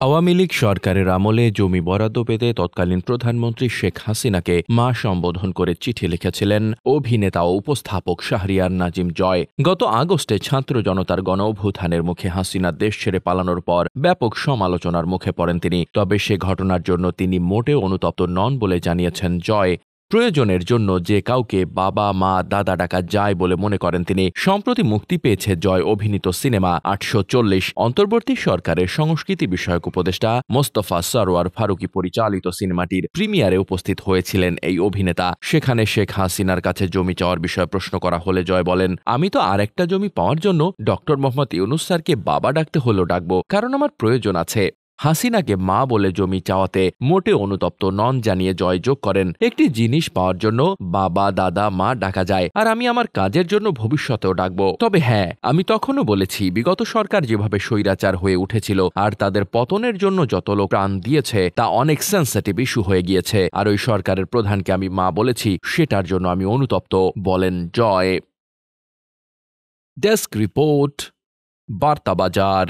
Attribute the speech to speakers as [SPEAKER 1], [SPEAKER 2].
[SPEAKER 1] আওয়ামী লীগ সরকারের আমলে জমি বরাদ্দ পেতে তৎকালীন প্রধানমন্ত্রী শেখ হাসিনাকে মা সম্বোধন করে চিঠি লিখেছিলেন অভিনেতা ও উপস্থাপক শাহরিয়ার নাজিম জয়। গত আগস্টে ছাত্র জনতার গণঅভ্যুত্থানের মুখে হাসিনা দেশ ছেড়ে পালানোর পর ব্যাপক সমালোচনার মুখে পড়েন তিনি। তবে সে ঘটনার জন্য তিনি মোটেও অনুতপ্ত নন বলে জানিয়েছেন জয়। প্রয়োজনের জন্য যে কাউকে বাবা, মা, দাদা ডাকা যায় বলে মনে করেন তিনি। সম্প্রতি মুক্তি পেয়েছে জয় অভিনীত সিনেমা ৮৪০। অন্তর্বর্তী সরকারের সংস্কৃতি বিষয়ক উপদেষ্টা মোস্তফা সরোয়ার ফারুকী পরিচালিত সিনেমাটির প্রিমিয়ারে উপস্থিত হয়েছিলেন এই অভিনেতা। সেখানে শেখ হাসিনার কাছে জমি চাওয়ার বিষয়ে প্রশ্ন করা হলে জয় বলেন, আমি তো আরেকটা জমি পাওয়ার জন্য ডক্টর মোহাম্মদ ইউনূস স্যারকে বাবা ডাকতে হলেও ডাকবো, কারণ আমার প্রয়োজন আছে। হাসিনাকে মা বলে জমি চাওয়াতে মোটে অনুতপ্ত নন জানিয়ে জয় যোগ করেন, একটি জিনিস পাওয়ার জন্য বাবা, দাদা, মা ডাকা যায়, আর আমি আমার কাজের জন্য ভবিষ্যতেও ডাকবো। তবে হ্যাঁ, আমি তখনও বলেছি বিগত সরকার যেভাবে স্বৈরাচার হয়ে উঠেছিল আর তাদের পতনের জন্য যত লোক প্রাণ দিয়েছে তা অনেক সেন্সিটিভ ইস্যু হয়ে গিয়েছে, আর ওই সরকারের প্রধানকে আমি মা বলেছি, সেটার জন্য আমি অনুতপ্ত, বলেন জয়। ডেস্ক রিপোর্ট, বার্তা বাজার।